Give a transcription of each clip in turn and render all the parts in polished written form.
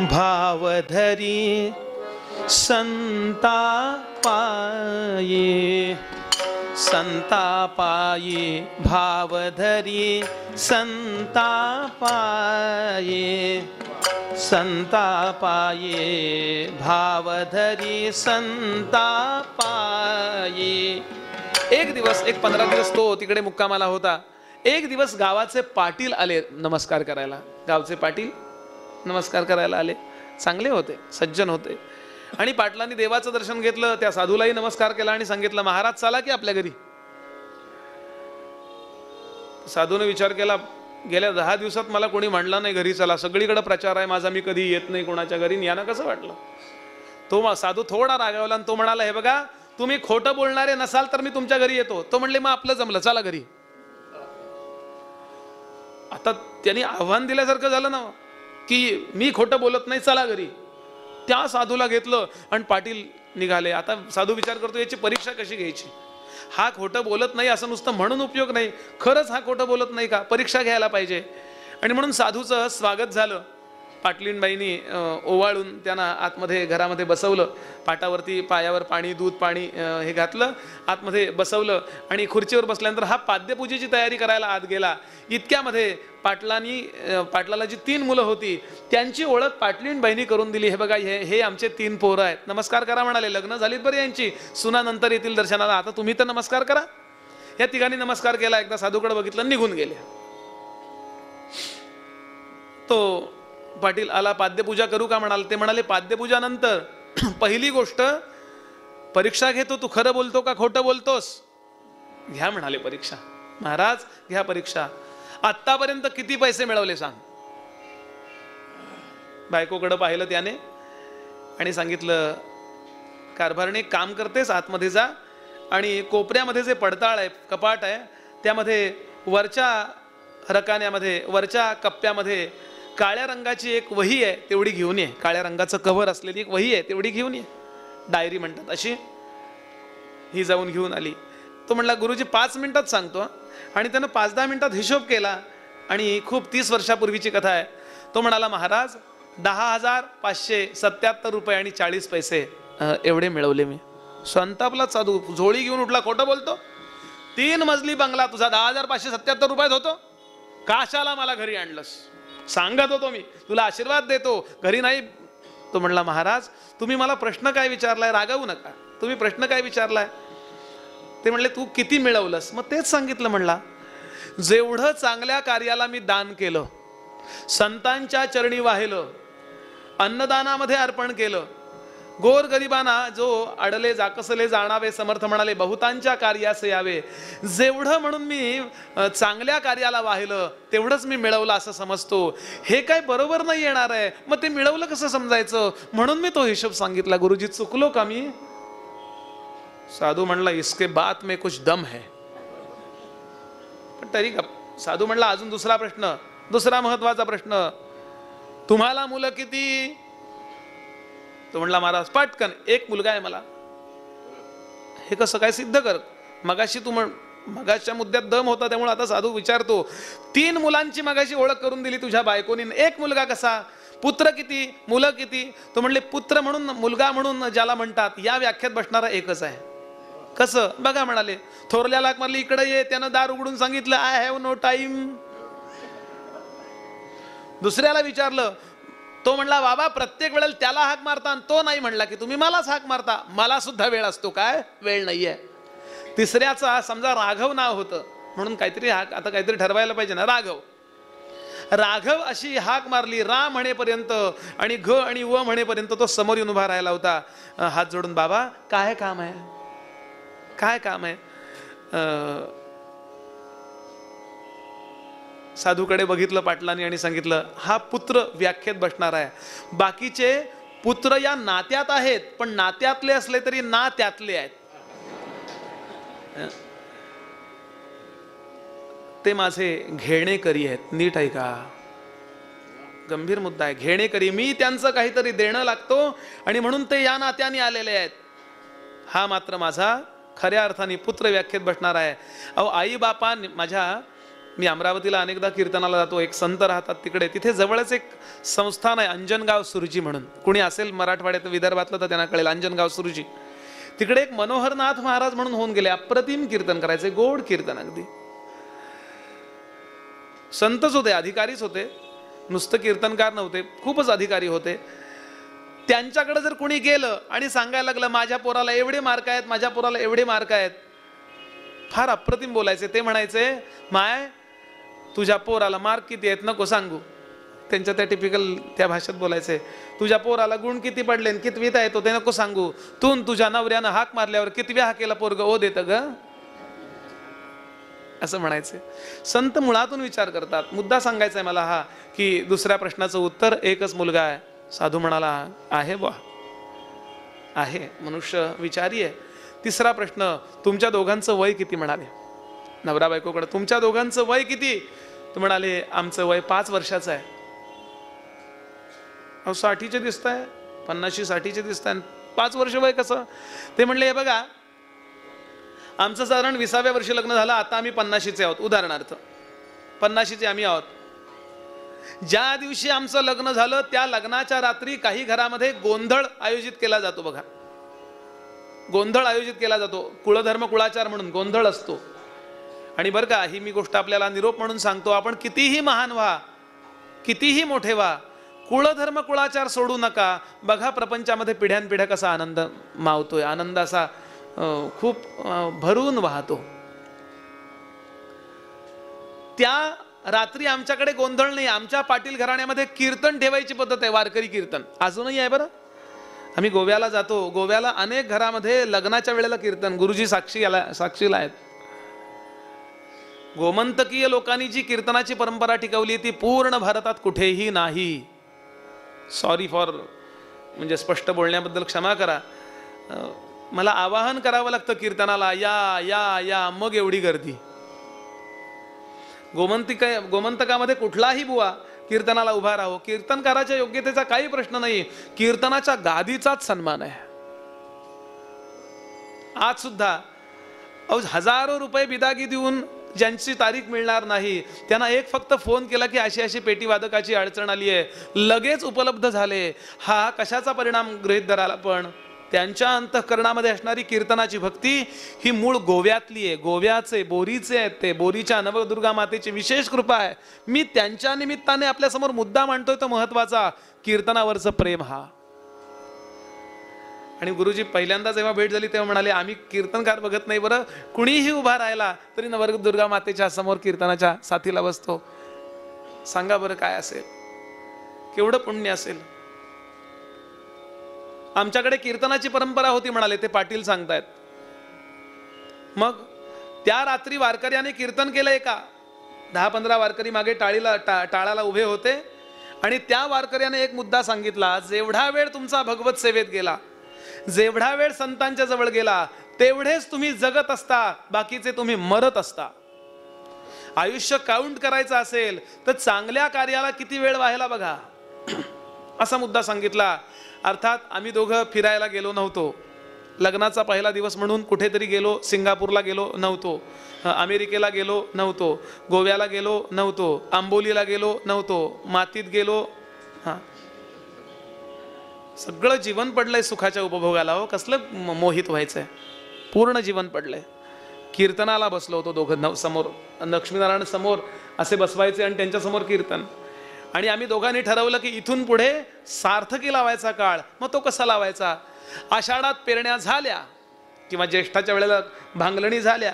भावधरी संतापाये, संतापाये भावधरी संतापाये, संतापाये भावधरी संतापाये. एक दिवस, एक 15 दिवस तो तिकडे मुक्कामाला होता. एक दिवस गावाचे पाटील आले नमस्कार करायला. गावचे पाटील नमस्कार करायला आले. चांगले होते, सज्जन होते. आणि पाटलांनी देवाचं दर्शन घेतलं. त्या साधूलाही नमस्कार केला आणि सांगितलं, महाराज चला की आपल्या घरी. साधूने विचार केला, गेल्या 10 दिवसात मला कोणी म्हणलं नाही घरी चला. सगळीकडे प्रचार आहे माझा, मी कधी येत नाही कोणाच्या घरी. यांना कसं वाटलं? तो साधू थोडा रागावला आणि तो म्हणाला, हे बघा, तुम्ही खोटं बोलणारे नसाल तर मी तुमच्या घरी येतो. तो म्हणले, मग आपलं जमलं, चला घरी. आता त्यांनी आव्हान दिल्यासारखं झालं ना, की मी खोटं बोलत नाही, चला घरी. त्या साधूला घेतलं आणि पाटील निघाले. आता साधू विचार करतो, याची परीक्षा कशी घ्यायची? हा खोटं बोलत नाही असं नुसतं म्हणून उपयोग नाही. खरंच हा खोटं बोलत नाही का? परीक्षा घ्यायला पाहिजे. आणि म्हणून साधूचं स्वागत झालं. पाटलींबाईंनी ओवाळून त्यांना आतमध्ये घरामध्ये बसवलं. पाटावरती पायावर पाणी, दूध पाणी हे घातलं, आतमध्ये बसवलं. आणि खुर्चीवर बसल्यानंतर हा पाद्यपूजेची तयारी करायला आत गेला. इतक्यामध्ये पाटलाला जी 3 मुलं होती त्यांची ओळख पाटलींबाईंनी करून दिली. हे बघा, हे आमचे 3 पोरं आहेत. नमस्कार करा म्हणाले. लग्न झालीत बरी यांची, सुना नंतर येतील दर्शनाला, आता तुम्ही तर नमस्कार करा. या तिघांनी नमस्कार केला. एकदा साधूकडे बघितलं, निघून गेले. तो पाटील आला, पाद्यपूजा करू का म्हणाल. ते म्हणाले, पाद्यपूजा नंतर पहिली गोष्ट परीक्षा घेतो, तू खरं बोलतो का खोटं बोलतोस? घ्या म्हणाले परीक्षा. महाराज घ्या परीक्षा. आत्तापर्यंत किती पैसे मिळवले सांग. बायकोकडे पाहिलं त्याने आणि सांगितलं, कारभारने काम करतेस, आतमध्ये जा आणि कोपऱ्यामध्ये जे पडताळ आहे, कपाट आहे, त्यामध्ये वरच्या रकान्यामध्ये, वरच्या कप्प्यामध्ये काळ्या रंगाची एक वही आहे, तेवढी घेऊन ये. काळ्या रंगाचं कव्हर असलेली एक वही आहे, तेवढी घेऊन ये. डायरी म्हणतात अशी. ही जाऊन घेऊन आली. तो म्हणला, गुरुजी 5 मिनिटात सांगतो. आणि त्यानं 5-10 मिनिटात हिशोब केला. आणि खूप 30 वर्षापूर्वीची कथा आहे. तो म्हणाला, महाराज 10,577 रुपये आणि 40 पैसे एवढे मिळवले मी. संतापला साधू, झोळी घेऊन उठला. खोटं बोलतो? 3 मजली बंगला तुझा 10,577 रुपयात होतो? काशाला मला घरी आणलंस? सांगत होतो मी, तुला आशीर्वाद देतो, घरी नाही. तो म्हणला, महाराज तुम्ही मला प्रश्न काय विचारलाय? रागावू नका, तुम्ही प्रश्न काय विचारलाय? ते म्हणले, तू किती मिळवलंस? मग तेच सांगितलं. म्हणला, जेवढं चांगल्या कार्याला मी दान केलं, संतांच्या चरणी वाहिलं, अन्नदानामध्ये अर्पण केलं, गोरगरिबांना जो अडले जाकसले जाणावे समर्थ म्हणाले बहुतांच्या कार्यास यावे, जेवढं म्हणून मी चांगल्या कार्याला वाहिलं तेवढंच मी मिळवलं असं समजतो. हे काय बरोबर नाही येणार आहे. मग ते मिळवलं कसं समजायचं? म्हणून मी तो हिशोब सांगितला. गुरुजी चुकलो का मी? साधू म्हणला, इसके बात में कुछ दम है. पण तरी का? साधू म्हणला, अजून दुसरा प्रश्न, दुसरा महत्वाचा प्रश्न, तुम्हाला मुलं किती? तो म्हणला, महाराज पटकन 1 मुलगा आहे मला. हे कसं काय सिद्ध कर? मगाशी तू मगाच्या मुद्द्यात दम होता, त्यामुळे आता साधू विचारतो. 3 मुलांची मगाशी ओळख करून दिली तुझ्या बायकोनी, 1 मुलगा कसा? पुत्र किती, मुलं किती? तो म्हणले, पुत्र म्हणून, मुलगा म्हणून ज्याला म्हणतात या व्याख्यात बसणारा एकच आहे. कसं? बघा म्हणाले. थोरल्या लाक मारली, इकडे ये. त्यानं दार उघडून सांगितलं, आय हॅव नो टाइम. दुसऱ्याला विचारलं, तो म्हणला, बाबा प्रत्येक वेळेला त्याला हाक मारता आणि तो नाही म्हणला की तुम्ही मलाच हाक मारता, मला सुद्धा वेळ असतो काय? वेळ नाहीये. तिसऱ्याचा समजा राघव नाव होतं म्हणून काहीतरी हाक, आता काहीतरी ठरवायला पाहिजे ना. राघव अशी हाक मारली रा म्हणेपर्यंत आणि घ आणि व म्हणेपर्यंत तो समोर येऊन उभा राहिला होता हात जोडून. बाबा काय काम आहे? काय काम आहे? साधूकडे बघितलं पाटलांनी आणि सांगितलं, हा पुत्र व्याख्येत बसणार आहे. बाकीचे पुत्र या नात्यात आहेत, पण नात्यातले असले तरी ना त्यातले आहेत. ते माझे घेणेकरी आहेत. नीट ऐका, गंभीर मुद्दा आहे. घेणेकरी, मी त्यांचं काहीतरी देणं लागतो आणि म्हणून ते या नात्याने आलेले आहेत. हा मात्र माझा खऱ्या अर्थाने पुत्र व्याख्येत बसणार आहे. अहो, आई बापा माझ्या मी अमरावतीला अनेकदा कीर्तनाला जातो, एक संत राहतात तिकडे, तिथे जवळच एक संस्थान आहे अंजनगाव सुरुची म्हणून. कुणी असेल मराठवाड्यात विदर्भातलं तर त्यांना कळेल, अंजनगाव सुरुची. तिकडे एक मनोहरनाथ महाराज म्हणून होऊन गेले, अप्रतिम कीर्तन करायचे, गोड कीर्तन अगदी. संतच होते, अधिकारीच होते, नुसतं कीर्तनकार नव्हते, खूपच अधिकारी होते. त्यांच्याकडे जर कुणी गेलं आणि सांगायला लागलं माझ्या पोराला एवढे मार्क आहेत, माझ्या पोराला एवढे मार्क आहेत, फार अप्रतिम बोलायचे. ते म्हणायचे माय तुझ्या पोराला मार्क किती आहेत नको सांगू. त्यांच्या त्या टिपिकल त्या भाषेत बोलायचे. तुझ्या पोराला गुण किती पडले, कितवीत आहे तो ते नको सांगू. तू तुझ्या नवऱ्यानं हाक मारल्यावर कितव्या हाकेला पोरग ओ देतं ग, असं म्हणायचे. संत मुळातून विचार करतात. मुद्दा सांगायचा आहे मला हा, की दुसऱ्या प्रश्नाचं उत्तर एकच मुलगा आहे. साधू म्हणाला आहे बा, आहे, मनुष्य विचारी आहे. तिसरा प्रश्न, तुमच्या दोघांचं वय किती म्हणाले. नवरा बायकोकडे तुमच्या दोघांचं वय किती, तर म्हणाले आमचं वय 5 वर्षाचं आहे. अहो 60चे दिसत आहे, 50-60चे दिसत आहे, 5 वर्ष वय कसं. ते म्हणले हे बघा आमचं साधारण 20व्या वर्षी लग्न झालं, आता आम्ही 50चे आहोत, उदाहरणार्थ 50चे आम्ही आहोत. ज्या दिवशी आमचं लग्न झालं त्या लग्नाच्या रात्री काही घरामध्ये गोंधळ आयोजित केला जातो बघा, गोंधळ आयोजित केला जातो. कुळधर्म कुळाचार म्हणून गोंधळ असतो. आणि बरं का ही मी गोष्ट आपल्याला निरोप म्हणून सांगतो, आपण कितीही महान व्हा, कितीही मोठे व्हा, कुळधर्म कुळाचार सोडू नका. बघा प्रपंचामध्ये पिढ्यानपिढ्या कसा आनंद मावतोय, आनंद असा खूप भरून वाहतो. त्या रात्री आमच्याकडे गोंधळ नाही. आमच्या पाटील घराण्यामध्ये कीर्तन ठेवायची पद्धत आहे, वारकरी कीर्तन अजूनही आहे बरं. आम्ही गोव्याला जातो, गोव्याला अनेक घरामध्ये लग्नाच्या वेळेला कीर्तन, गुरुजी साक्षीला आहेत. गोमंतकीय लोकांनी जी कीर्तनाची परंपरा टिकवली ती पूर्ण भारतात कुठेही नाही. सॉरी फॉर म्हणजे स्पष्ट बोलण्याबद्दल क्षमा करा. मला आवाहन करावं लागतं कीर्तनाला, या या या, मग एवढी गर्दी. गोमंतकामध्ये कुठलाही बुवा कीर्तनाला उभा राहो, कीर्तनकाराच्या योग्यतेचा काही प्रश्न नाही, कीर्तनाच्या गादीचाच सन्मान आहे. आज सुद्धा हजारो रुपये बिदागी देऊन ज्यांची तारीख मिळणार नाही त्यांना एक फक्त फोन केला की अशी अशी पेटी वादकाची अडचण आली आहे, लगेच उपलब्ध झाले. हा कशाचा परिणाम गृहीत धराल आपण. त्यांच्या अंतःकरणामध्ये असणारी कीर्तनाची भक्ती ही मूळ गोव्यातली आहे. गोव्याचे बोरीचे आहेत ते, बोरीच्या नवदुर्गा मातेची विशेष कृपा आहे. मी त्यांच्या निमित्ताने आपल्यासमोर मुद्दा मांडतोय तो महत्वाचा, कीर्तनावरचं प्रेम. हा आणि गुरुजी पहिल्यांदा जेव्हा भेट झाली तेव्हा म्हणाले आम्ही कीर्तनकार बघत नाही बरं, कुणीही उभा राहिला तरी नवदुर्गा मातेच्या समोर कीर्तनाच्या साथीला बसतो. सांगा बरं काय असेल, केवढं पुण्य असेल. आमच्याकडे कीर्तनाची परंपरा होती म्हणाले ते पाटील सांगतायत. मग त्या रात्री वारकऱ्याने कीर्तन केलंय का, 10-15 वारकरी मागे टाळाला उभे होते आणि त्या वारकऱ्याने एक मुद्दा सांगितला, जेवढा वेळ तुमचा भगवत सेवेत गेला, जेवढा वेळ संतांच्या जवळ गेला, तेवढेच तुम्ही जगत असता, बाकीचे तुम्ही मरत असता. आयुष्य काउंट करायचं असेल तर चांगल्या कार्याला किती वेळ व्हायला बघा, असा मुद्दा सांगितला. अर्थात आम्ही दोघं फिरायला गेलो नव्हतो. लग्नाचा पहिला दिवस म्हणून कुठेतरी गेलो, सिंगापूरला गेलो नव्हतो, अमेरिकेला गेलो नव्हतो, गोव्याला गेलो नव्हतो, आंबोलीला गेलो नव्हतो, मातीत गेलो. सगळं जीवन पडलंय सुखाच्या उपभोगाला. हो कसलं मोहित व्हायचंय, पूर्ण जीवन पडलंय. कीर्तनाला बसलो होतो दोघं समोर, लक्ष्मीनारायण समोर असे बसवायचे आणि त्यांच्या समोर कीर्तन. आणि आम्ही दोघांनी ठरवलं की इथून पुढे सार्थकी लावायचा काळ. मग तो कसा लावायचा, आषाढात पेरण्या झाल्या किंवा ज्येष्ठाच्या वेळेला भांगलणी झाल्या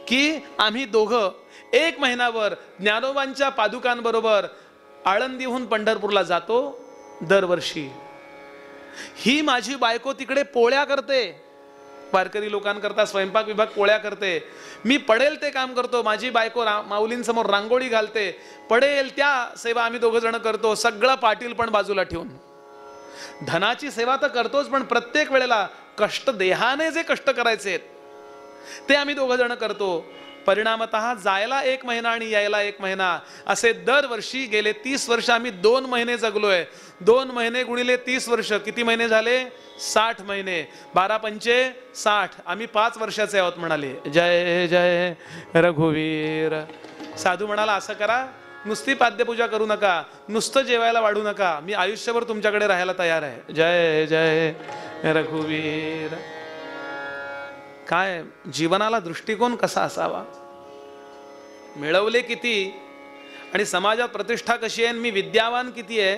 की आम्ही दोघं 1 महिनाभर ज्ञानोबांच्या पादुकांबरोबर आळंदीहून पंढरपूरला जातो दरवर्षी. ही माझी बायको तिकडे पोळ्या करते, वारकरी लोकांकरता स्वयंपाक विभाग पोळ्या करते. मी पडेल ते काम करतो, माझी बायको माऊलींसमोर रांगोळी घालते, पडेल त्या सेवा आम्ही दोघं जण करतो. सगळं पाटील पण बाजूला ठेवून. धनाची सेवा तर करतोच, पण प्रत्येक वेळेला कष्ट, देहाने जे कष्ट करायचे ते आम्ही दोघं जण करतो. परिणामतः जायला 1 महिना आणि यायला 1 महिना असे दरवर्षी गेले 30 वर्ष आम्ही 2 महिने जगलोय. 2 महिने गुणिले 30 वर्ष किती महिने झाले, 60 महिने. 12×5 = 60. आम्ही 5 वर्षाचे आहोत म्हणाले. जय जय रघुवीर साधू म्हणाला, असं करा, नुसती पाद्यपूजा करू नका, नुसतं जेवायला वाढू नका, मी आयुष्यभर तुमच्याकडे राहायला तयार आहे. जय जय रघुवीर. काय जीवनाला दृष्टिकोन कसा असावा, मिळवले किती आणि समाजात प्रतिष्ठा कशी आहे, मी विद्यावान किती आहे,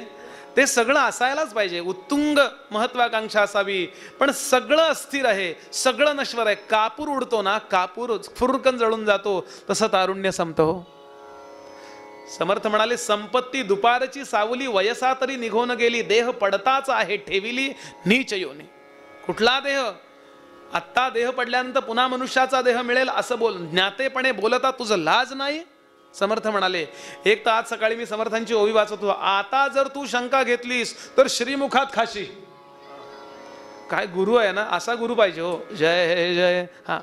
ते सगळं असायलाच पाहिजे. उत्तुंग महत्वाकांक्षा असावी, पण सगळं अस्थिर आहे, सगळं नश्वर आहे. कापूर उडतो ना, कापूर फुरकन जळून जातो, तसं तारुण्य संपतो. समर्थ म्हणाले, संपत्ती दुपारची सावली, वयसा तरी निघून गेली, देह पडताच आहे ठेविली नीच योनी. कुठला देह? आत्ता देह पडल्यानंतर पुन्हा मनुष्याचा देह मिळेल असं बोल, ज्ञातेपणे बोलता तुझं लाज नाही. समर्थ म्हणाले, एक तर आज सकाळी मी समर्थांची ओवी वाचत होतो, आता जर तू शंका घेतलीस तर श्रीमुखात खाशी. काय गुरु आहे ना, असा गुरु पाहिजे हो. जय जय. हा,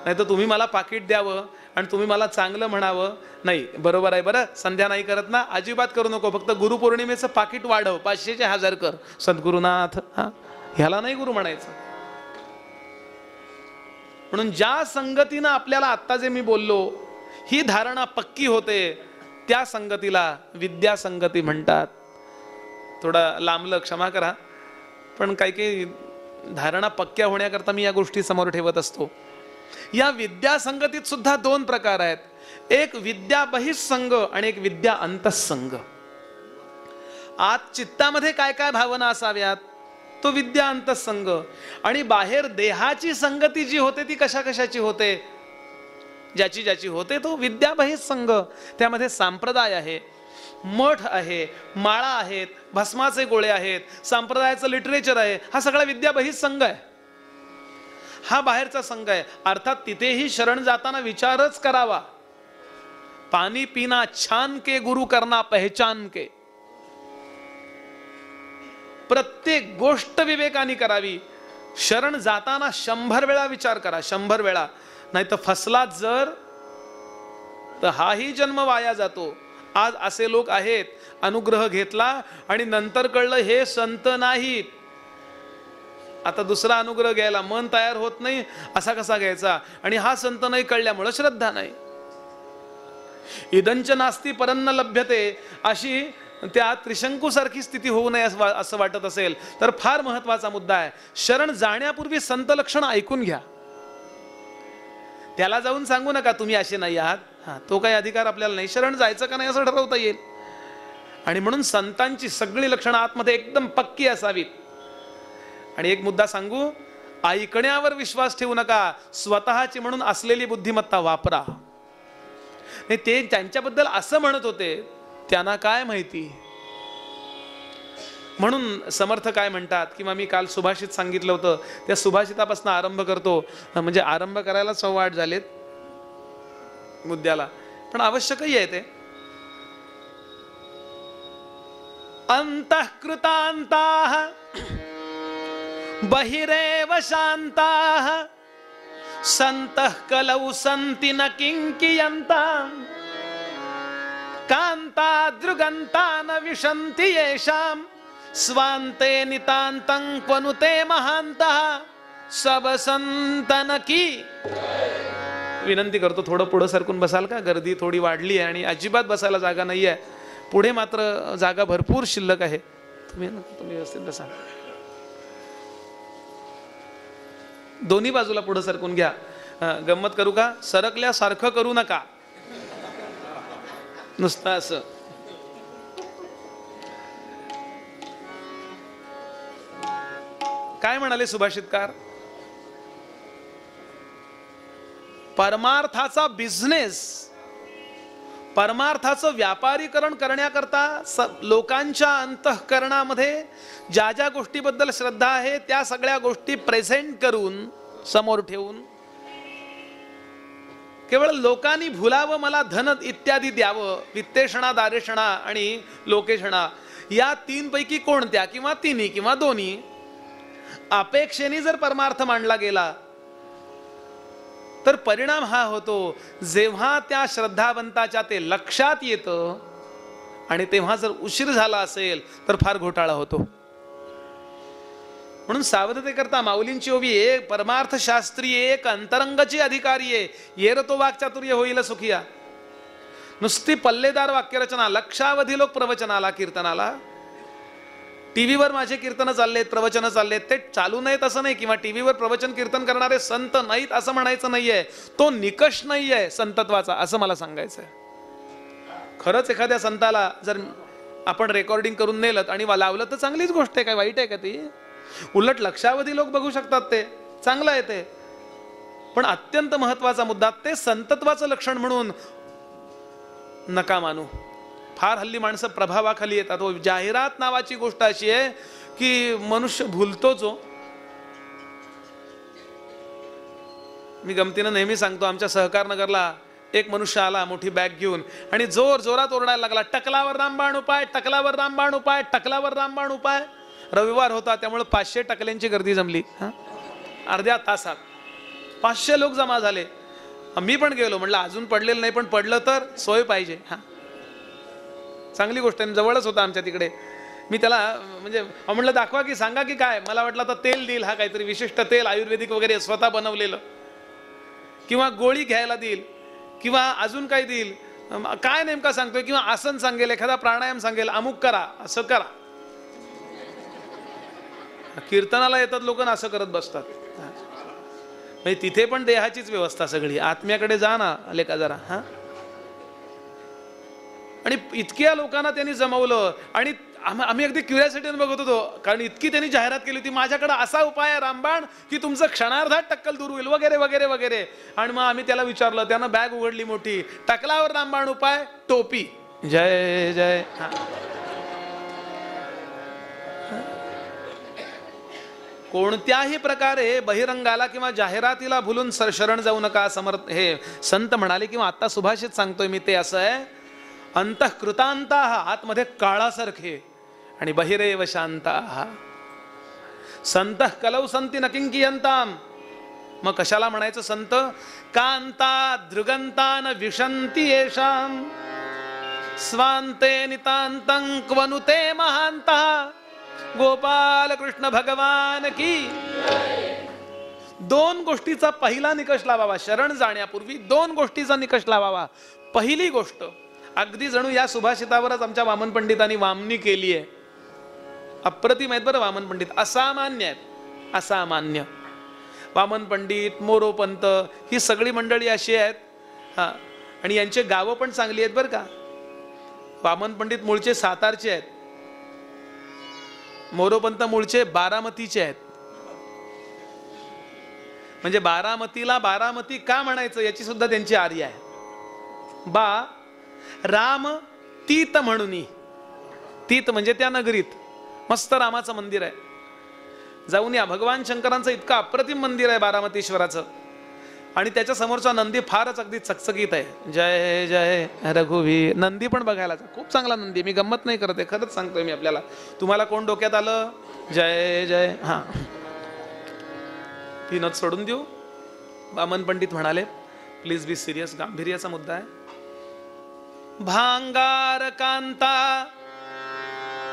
नाही तर तुम्ही मला पाकिट द्यावं आणि तुम्ही मला चांगलं म्हणावं. नाही, बरोबर आहे, बरं संध्या नाही करत ना, अजिबात करू नको, फक्त गुरुपौर्णिमेचं पाकिट वाढव, 500चे 1000 कर, सद्गुरुनाथ. हा, ह्याला नाही गुरु म्हणायचं. म्हणून ज्या संगतीनं आपल्याला आत्ता जे मी बोललो ही धारणा पक्की होते, त्या संगतीला विद्या संगती म्हणतात. थोडं लांबलं, क्षमा करा, पण काही काही धारणा पक्क्या होण्याकरता मी या गोष्टी समोर ठेवत असतो. या विद्या संगतीत सुद्धा 2 प्रकार आहेत, एक विद्या बहिःसंग आणि एक विद्या अंतःसंग. आत चित्तामध्ये काय काय भावना असाव्यात, तो विद्या अंतःसंग. आणि बाहेर देहाची संगती जी होते ती कशा कशाची होते, ज्याची ज्याची होते तो विद्या बहिःसंग. त्यामध्ये संप्रदाय आहे, मठ आहे, माळा आहेत, भस्माचे गोळे आहेत, संप्रदायाचं लिटरेचर आहे, हा सगळा विद्या बहिःसंग आहे. हा बाहेरचा संघ आहे. अर्थात तिथेही शरण जाताना विचारच करावा. पाणी पिना छान के गुरु करना पहचान के. प्रत्येक गोष्ट विवेकाने करावी. शरण जाताना 100 वेळा विचार करा, 100 वेळा, नाही तर फसला जर तर हाही जन्म वाया जातो. आज असे लोक आहेत, अनुग्रह घेतला आणि नंतर कळलं हे संत नाहीत. आता दुसरा अनुग्रह घ्यायला मन तयार होत नाही, असा कसा घ्यायचा, आणि हा संत नाही कळल्यामुळे श्रद्धा नाही. इदंच नास्ती परन्न लभ्यते, अशी त्या त्रिशंकू सारखी स्थिती होऊ नये असं वाटत असेल तर फार महत्वाचा मुद्दा आहे. शरण जाण्यापूर्वी संत लक्षण ऐकून घ्या. त्याला जाऊन सांगू नका तुम्ही असे नाही आहात, हा, तो काही अधिकार आपल्याला नाही. शरण जायचं का नाही असं ठरवता येईल. आणि म्हणून संतांची सगळी लक्षणं आतमध्ये एकदम पक्की असावीत. आणि एक मुद्दा सांगू, ऐकण्यावर विश्वास ठेवू नका, स्वतःची म्हणून असलेली बुद्धिमत्ता वापरा. नाही, ते त्यांच्याबद्दल असं म्हणत होते, त्यांना काय माहिती. म्हणून समर्थ काय म्हणतात, किंवा मी काल सुभाषित सांगितलं होतं, त्या सुभाषितापासून आरंभ करतो. म्हणजे आरंभ करायला 8:15 झालेत मुद्द्याला, पण आवश्यकही आहे ते. अंतःकृतांताः बहिरेव शांताः संतः कलौ सन्ति न किंकियन्ताम् कांताद्रुगंता न विशन्ति येषाम् स्वान्ते नितान्तं क्वनुते महान्तः सब संतन की. विनंती करतो, थोडं पुढे सरकून बसाल का, गर्दी थोडी वाढली आहे आणि अजिबात बसायला जागा नाही आहे. पुढे मात्र जागा भरपूर शिल्लक आहे. तुम्ही व्यवस्थित बसा. दोन्ही बाजूला पुढे सरकून घ्या. गंमत करू का, सरकल्यासारखं करू नका, नुसतं असं. काय म्हणाले सुभाषितकार, परमार्थाचा बिझनेस, परमार्थाचं व्यापारीकरण करण्याकरता लोकांच्या अंतःकरणामध्ये ज्या ज्या गोष्टीबद्दल श्रद्धा आहे त्या सगळ्या गोष्टी प्रेझेंट करून समोर ठेवून, केवळ लोकांनी भुलावं मला धन इत्यादी द्यावं, वित्तेषणा, दारेषणा आणि लोकेषणा, या 3 पैकी कोणत्या किंवा तिन्ही किंवा दोन्ही अपेक्षेने जर परमार्थ मांडला गेला तर परिणाम हा होतो, जेव्हा त्या श्रद्धावंताच्या ते लक्षात येतं आणि तेव्हा जर उशीर झाला असेल तर फार घोटाळा होतो. म्हणून सावधतेकरता माऊलींची ओवी एक परमार्थ शास्त्री एक अंतरंगची अधिकारी आहे, येर तो वाक्चातुर्य होईल सुखिया. नुसती पल्लेदार वाक्यरचना, लक्षावधी लोक प्रवचनाला कीर्तनाला. टीव्हीवर माझे कीर्तन चाललेत, प्रवचन चाललेत, ते चालू नाहीत असं नाही, किंवा टीव्हीवर प्रवचन कीर्तन करणारे संत नाहीत असं म्हणायचं नाहीये. तो निकष नाहीये संतत्वाचा, असं मला सांगायचंय. खरंच एखाद्या संताला जर आपण रेकॉर्डिंग करून नेलं आणि लावलं तर चांगलीच गोष्ट आहे, काय वाईट आहे का ती? उलट लक्षावधी लोक बघू शकतात, ते चांगलं आहे ते. पण अत्यंत महत्वाचा मुद्दा, ते संतत्वाचं लक्षण म्हणून नका मानू. फार हल्ली माणसं प्रभावाखाली येतात. जाहिरात नावाची गोष्ट अशी आहे की मनुष्य भुलतोच हो. मी गमतीनं नेहमी सांगतो, आमच्या सहकार नगरला एक मनुष्य आला मोठी बॅग घेऊन आणि जोर जोरात ओरडायला लागला, टकलावर रामबाण उपाय, टकलावर रामबाण उपाय, टकलावर रामबाण उपाय. रविवार होता त्यामुळे 500 टकल्यांची गर्दी जमली. अर्ध्या तासात 500 लोक जमा झाले. मी पण गेलो, म्हटलं अजून पडलेलं नाही, पण पडलं तर सोय पाहिजे. चांगली गोष्ट आहे, जवळच होता आमच्या तिकडे. मी त्याला म्हणजे म्हटलं दाखवा की सांगा की काय. मला वाटलं तर तेल देईल, हा काहीतरी विशिष्ट तेल आयुर्वेदिक वगैरे स्वतः बनवलेलं, किंवा गोळी घ्यायला देईल, किंवा अजून काय देईल, काय नेमका सांगतोय, किंवा आसन सांगेल, एखादा प्राणायाम सांगेल, अमुक करा, असं करा. कीर्तनाला येतात लोक असं करत बसतात. म्हणजे तिथे पण देहाचीच व्यवस्था सगळी. आत्म्याकडे जा ना आले का जरा. आणि इतक्या लोकांना त्यांनी जमवलं आणि आम्ही अगदी क्युरिओसिटीने बघत होतो, कारण इतकी त्यांनी जाहिरात केली होती, माझ्याकडे असा उपाय आहे रामबाण की तुमचं क्षणार्धात टक्कल दूर होईल वगैरे वगैरे वगैरे. आणि मग आम्ही त्याला विचारलं, त्यानं बॅग उघडली मोठी, टकलावर रामबाण उपाय, टोपी, जय जय. कोणत्याही प्रकारे बहिरंगाला किंवा जाहिरातीला भुलून शरण जाऊ नका. समर्थ हे संत म्हणाले, किंवा आता सुभाषित सांगतोय मी ते असं आहे, अंतःकृतांता आतमध्ये काळासारखे आणि बहिरेव शांता. संत कलौ संती नकिंकियंताम. मग कशाला म्हणायचं संत? कांता दृगंतान विशंती येषाम स्वांते नितांतं क्वनुते महांता. गोपाल कृष्ण भगवान की. दोन गोष्टीचा पहिला निकष लावावा शरण जाण्यापूर्वी. दोन गोष्टीचा निकष लावावा. पहिली गोष्ट, अगदी जणू या सुभाषितावरच आमच्या वामन पंडितांनी वामनी केली आहे. अप्रतिम आहेत बरं वामन पंडित, असामान्य आहेत, असामान्य. वामन पंडित, मोरोपंत, ही सगळी मंडळी अशी आहेत. आणि यांचे गावं पण चांगली आहेत बरं का. वामन पंडित मूळचे सातारचे आहेत, मोरोपंत मूळचे बारामतीचे आहेत. म्हणजे बारामतीला बारामती का म्हणायचं याची सुद्धा त्यांची आर्य आहे. बा राम तीत म्हणून, तीत म्हणजे त्या नगरीत मस्त रामाचं मंदिर आहे, जाऊन या. भगवान शंकरांचं इतकं अप्रतिम मंदिर आहे बारामतीश्वराचं. आणि त्याच्या समोरचा नंदी फारच अगदी चकचकीत आहे. जय जय रघुवीर. नंदी पण बघायला खूप चांगला नंदी. मी गंमत नाही करते, खरंच सांगतोय मी आपल्याला. तुम्हाला कोण डोक्यात आलं? जय जय. ती नत सोडून देऊ. वामन पंडित म्हणाले, प्लीज बी सिरियस, गांभीर्याचा मुद्दा आहे. भांगार कांता.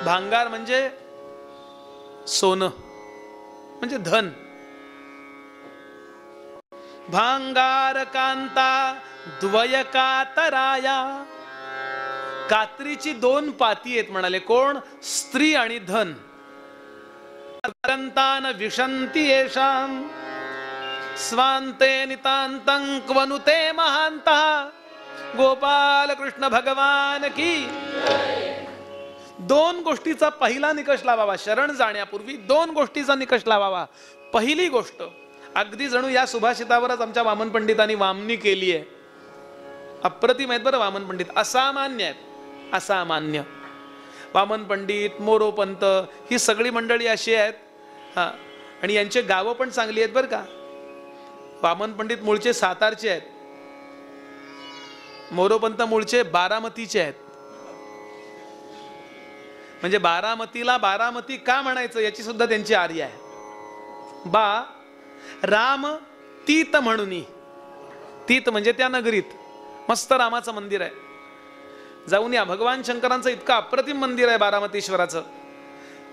भांगार म्हणजे सोनं, म्हणजे धन. भांगार कांता द्वय कातराया. कात्रीची दोन पाती आहेत म्हणाले. कोण? स्त्री आणि धन. कंतान विशंती येषाम स्वांते नितांतं क्वनुते महांता. गोपाल कृष्ण भगवान की. दोन गोष्टीचा पहिला निकष लावावा शरण जाण्यापूर्वी. दोन गोष्टीचा निकष लावावा. पहिली गोष्ट, अगदी जणू या सुभाषितावरच आमच्या वामन पंडितांनी वामनी केली आहे. अप्रतिम आहेत बरं वामन पंडित, असामान्य आहेत, असामान्य. वामन पंडित, मोरोपंत, ही सगळी मंडळी अशी आहेत. आणि यांचे गावं पण चांगली आहेत बरं का. वामन पंडित मूळचे सातारचे आहेत, मोरोपंत मूळचे बारामतीचे आहेत. म्हणजे बारामतीला बारामती का म्हणायचं याची सुद्धा त्यांची आर्य आहे. बा राम तीत म्हणून, तीत म्हणजे त्या नगरीत मस्त रामाचं मंदिर आहे, जाऊन या. भगवान शंकरांचं इतकं अप्रतिम मंदिर आहे बारामतीश्वराचं.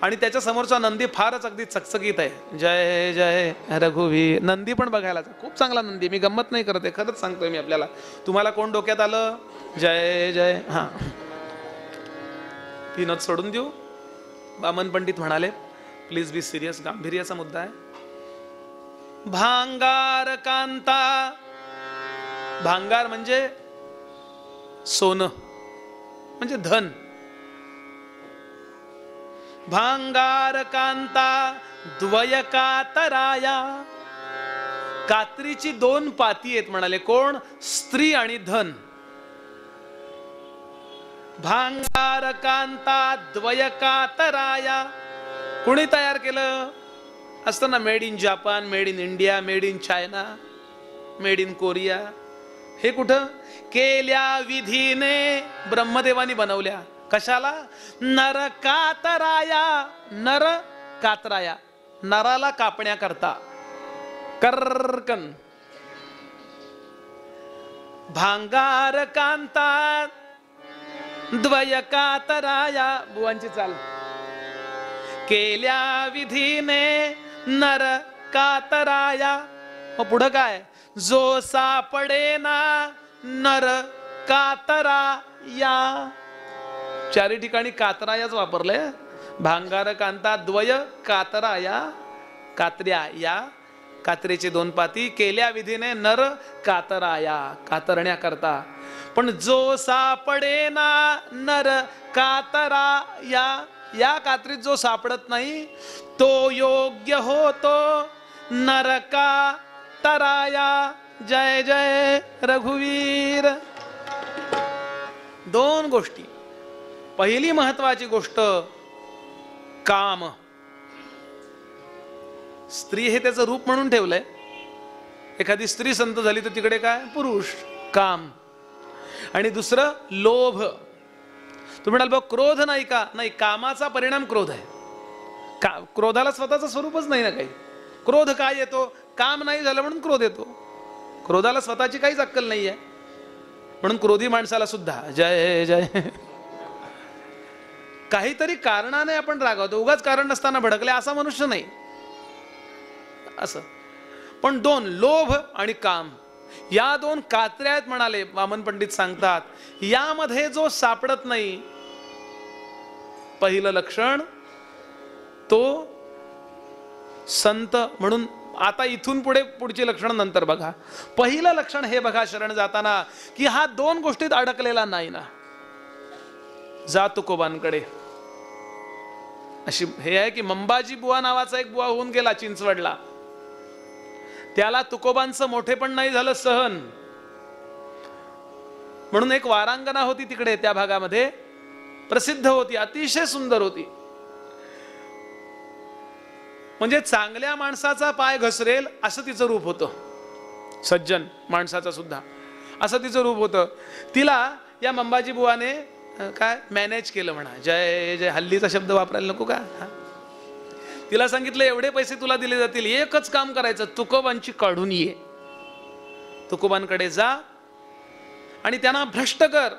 आणि त्याच्या समोरचा नंदी फारच अगदी चकचकीत आहे. जय जय रघुवीर. नंदी पण बघायला खूप चांगला नंदी. मी गंमत नाही करते, खरंच सांगतोय मी आपल्याला. तुम्हाला कोण डोक्यात आलं? जय जय. हा, ती नथ सोडून देऊ. वामन पंडित म्हणाले प्लीज बी सिरियस, गांभीर्याचा मुद्दा आहे. भांगार कांता. भांगार म्हणजे सोनं, म्हणजे धन. भांगार कांता द्वय कातराया. कात्रीची दोन पाती आहेत म्हणाले. कोण? स्त्री आणि धन. भांगार कांता द्वय कातराया. कोणी तयार केलं असतं ना? Made in Japan, made in India, made in China, made in Korea. हे कुठं केल्या विधीने? ब्रह्मदेवानी बनवल्या. कशाला? नर कातराया. नर कातराया, नराला कापण्याकरता. कर्कन. भांगार कांता द्वय कातराया. बुवांची चाल. केल्या विधीने नर कातराया. मग पुढं काय? जो सापडेना नर कातराया. चारी ठिकाणी कातरायाच वापरलंय. भांगार कांता द्वय कातराया. कात्र्या या, कात्रेचे दोन पाती. केल्या विधीने नर कातराया, कातरण्याकरता. पण जो सापडेना नर कातराया, या कात्रीत जो सापडत नाही तो योग्य होतो नरका तराया. जय जय रघुवीर. दोन गोष्टी. पहिली महत्वाची गोष्ट काम. स्त्री हे त्याचं रूप म्हणून ठेवलंय. एखादी स्त्री संत झाली तर तिकडे काय? पुरुष. काम. आणि दुसरं लोभ. तुम्ही म्हणाल बघ क्रोध नाही का? नाही, कामाचा परिणाम क्रोध आहे. क्रोधाला स्वतःचं स्वरूपच नाही ना काही. क्रोध काय येतो? काम नाही झालं म्हणून क्रोध येतो. क्रोधाला स्वतःची काहीच अक्कल नाही आहे म्हणून क्रोधी माणसाला सुद्धा जय जय. काहीतरी कारणाने आपण रागावतो. उगाच कारण नसताना भडकले असा मनुष्य नाही असं. पण दोन, लोभ आणि काम, या दोन कात्र्या आहेत म्हणाले वामन पंडित सांगतात. यामध्ये जो सापडत नाही, पहिलं लक्षण तो संत म्हणून. आता इथून पुढे पुढची लक्षण नंतर बघा. पहिलं लक्षण हे बघा शरण जाताना की हा दोन गोष्टीत अडकलेला नाही ना. जा तुकोबांकडे. अशी हे आहे की मंबाजी बुवा नावाचा एक बुवा होऊन गेला चिंचवडला. त्याला तुकोबांचं मोठेपण नाही झालं सहन. म्हणून एक वारांगना होती तिकडे त्या भागामध्ये, प्रसिद्ध होती, अतिशय सुंदर होती. म्हणजे चांगल्या माणसाचा पाय घसरेल असं तिचं रूप होतं. सज्जन माणसाचा सुद्धा असं तिचं रूप होतं. तिला या मंबाजी बुवाने काय मॅनेज केलं म्हणा. जय जय. हल्लीचा शब्द वापरायला नको का? तिला सांगितलं एवढे पैसे तुला दिले जातील, एकच काम करायचं, तुकोबांची काढून ये. तुकोबांकडे जा आणि त्यांना भ्रष्ट कर.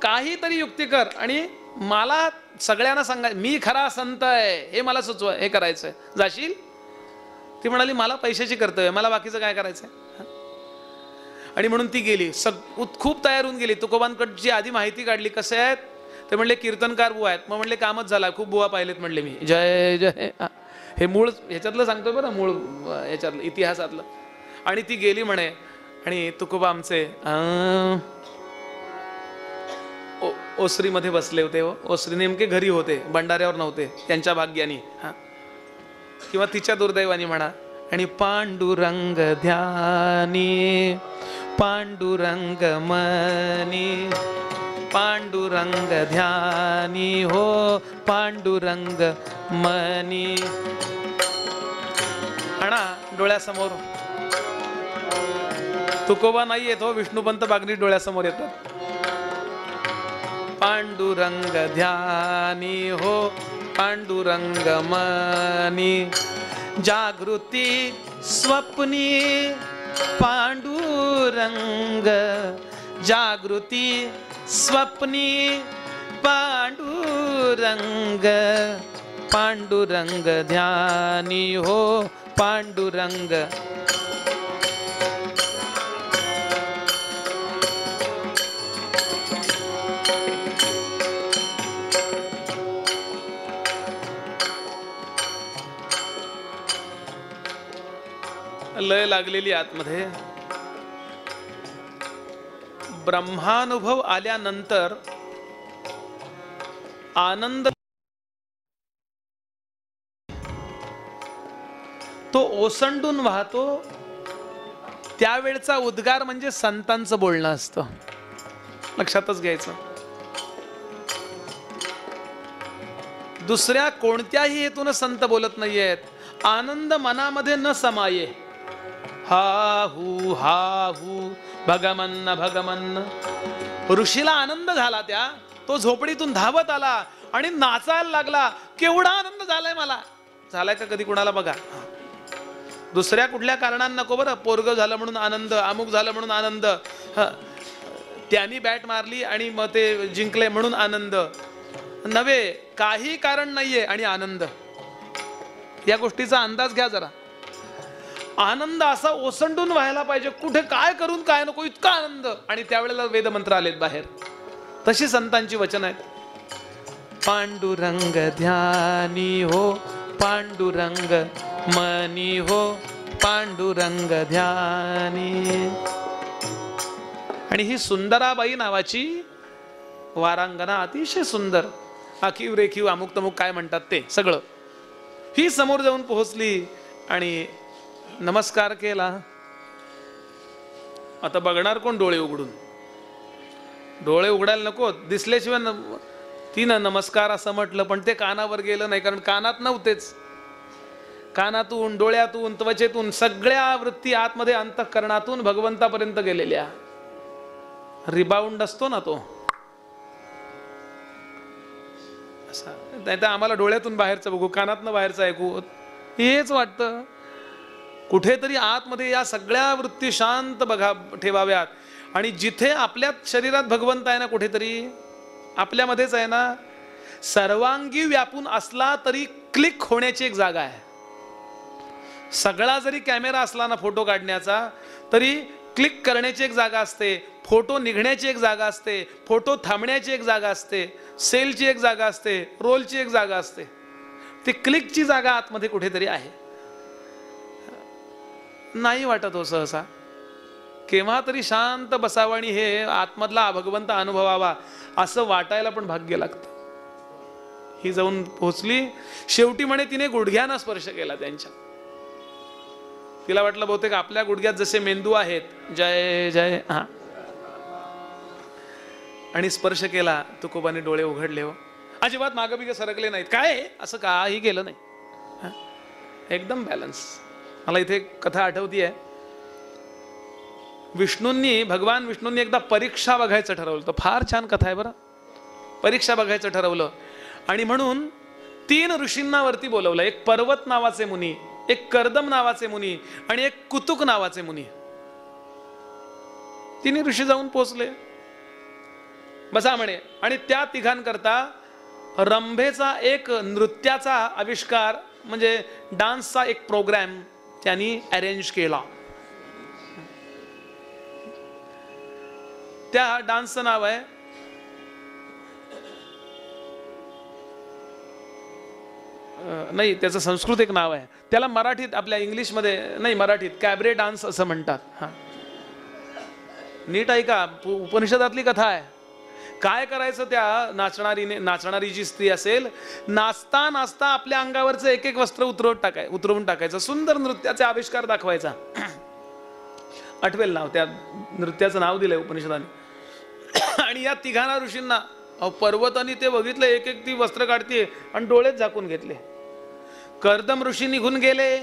काहीतरी युक्ती कर आणि मला सगळ्यांना सांगाय मी खरा संत आहे हे मला सुचव. हे करायचंय. जाशील? ती म्हणाली मला पैशाची कर्तव्य, मला बाकीचं काय करायचंय. आणि म्हणून ती गेली. खूप तयार होऊन गेली. तुकोबांकडची आधी माहिती काढली. कसे आहेत ते? म्हणले कीर्तनकार बुवा आहेत. मग म्हणले कामच झाला, खूप बुवा पाहिलेत म्हणले मी. जय जय. हे मूळ ह्याच्यातलं सांगतोय बरं, मूळ ह्याच्यातलं इतिहासातलं. आणि ती गेली म्हणे. आणि तुकोबा आमचे ओसरीमध्ये बसले होते. ओसरी नेमके घरी होते, भंडाऱ्यावर नव्हते, त्यांच्या भाग्यानी किंवा तिच्या दुर्दैवानी म्हणा. आणि पांडुरंग ध्यानी पांडुरंग मनी, पांडुरंग ध्यानी हो पांडुरंग मनी. म्हणा डोळ्यासमोर. तुकोबा नाही येतो, विष्णुपंत बागनी डोळ्यासमोर येतात. पांडुरंग ध्यानी हो पांडुरंग मनी, जागृती स्वप्नी पांडुरंग, जागृती स्वप्नी पांडुरंग. पांडुरंग पांडुरंग ध्यानी हो पांडुरंग. लय लागलेली आतमध्ये. ब्रह्मानुभव आल्यानंतर आनंद तो ओसंडून वाहतो. त्यावेळचा उद्गार म्हणजे संतांचं बोलणं असतं, लक्षातच घ्यायचं. दुसऱ्या कोणत्याही हेतून संत बोलत नाहीयेत. आनंद मनामध्ये न समाये. हा हू भगमन्न भगमन्न. ऋषीला आनंद झाला, तो झोपडीतून धावत आला आणि नाचायला लागला. केवढा आनंद झालाय मला. झालाय का कधी कुणाला बघा. दुसऱ्या कुठल्या कारणांना नको बरं. पोरग झालं म्हणून आनंद, अमुक झालं म्हणून आनंद, त्यांनी बॅट मारली आणि मग ते जिंकले म्हणून आनंद नव्हे. काही कारण नाहीये आणि आनंद. या गोष्टीचा अंदाज घ्या जरा. आनंद असा ओसंडून व्हायला पाहिजे. कुठे काय करून काय नको, इतका आनंद. आणि त्यावेळेला वेदमंत्र आलेत बाहेर. तशी संतांची वचन आहेत. पांडुरंग ध्यानी हो पांडुरंग मनी हो पांडुरंग ध्यानी. आणि ही सुंदराबाई नावाची वारांगना, अतिशय सुंदर, आखीव रेखीव अमुक तमुक काय म्हणतात ते सगळं, ही समोर जाऊन पोहोचली आणि नमस्कार केला. आता बघणार कोण डोळे उघडून. डोळे उघडायला नको, दिसल्याशिवाय तिनं नमस्कार असं म्हटलं, पण ते कानावर गेलं नाही, कारण कानात नव्हतेच. कानातून, डोळ्यातून, त्वचेतून सगळ्या वृत्ती आतमध्ये अंतःकरणातून भगवंतापर्यंत गेलेल्या. रिबाउंड असतो ना तो असा. नाही तर आम्हाला डोळ्यातून बाहेरचं बघू, कानातनं बाहेरचं ऐकू, हेच वाटतं. कुठेतरी आतमध्ये या सगळ्या वृत्ती शांत बघा ठेवाव्यात. आणि जिथे आपल्या शरीरात भगवंत आहे ना, कुठेतरी आपल्यामध्येच आहे ना, सर्वांगी व्यापून असला तरी क्लिक होण्याची एक जागा आहे. सगळा जरी कॅमेरा असला ना फोटो काढण्याचा, तरी क्लिक करण्याची एक जागा असते, फोटो निघण्याची एक जागा असते, फोटो थांबण्याची एक जागा असते, सेलची एक जागा असते, रोलची एक जागा असते. ती क्लिकची जागा आतमध्ये कुठेतरी आहे. नाही वाटत हो सहसा. केव्हा तरी शांत बसावं आणि हे आतमधला भगवंत अनुभवावा असं वाटायला पण भाग्य लागतं. ही जाऊन पोहोचली. शेवटी म्हणे तिने गुडघ्यानं स्पर्श केला त्यांच्या. तिला वाटलं बहुतेक आपल्या गुडघ्यात जसे मेंदू आहेत, जय जय, हा, आणि स्पर्श केला. तुकोबाने डोळे उघडले. हो, अजिबात मागं बिगं सरकले नाहीत, काय असं काही गेलं नाही, एकदम बॅलन्स. मला इथे कथा आठवतीये. भगवान विष्णूंनी एकदा परीक्षा बघायचं ठरवलं. तर फार छान कथा आहे बरं. परीक्षा बघायचं ठरवलं आणि म्हणून 3 ऋषींना वरती बोलवलं. एक पर्वत नावाचे मुनी, एक कर्दम नावाचे मुनी आणि एक कुतुक नावाचे मुनी. 3 ऋषी जाऊन पोचले. बसा म्हणे. आणि त्या तिघांकरता रंभेचा एक नृत्याचा आविष्कार, म्हणजे डान्सचा एक प्रोग्राम त्यांनी अरेंज केला. त्या डान्सचं नाव आहे नाही, त्याचं संस्कृत एक नाव आहे. त्याला मराठीत, आपल्या इंग्लिशमध्ये नाही, मराठीत कॅबरे डान्स असं म्हणतात. हा, नीट ऐका, उपनिषदातली कथा आहे. काय करायचं त्या नाचणारी जी स्त्री असेल, नाचता नाचता आपल्या अंगावरचं एक एक वस्त्र उतरवून टाकायचं. सुंदर नृत्याचा आविष्कार दाखवायचा. आठवेल नाव, त्या नृत्याचं नाव दिलंय उपनिषदाने. आणि या तिघांना ऋषींना पर्वतानी ते बघितलं, एक एक ती वस्त्र काढतीये आणि डोळेच झाकून घेतले. कर्दम ऋषी निघून गेले.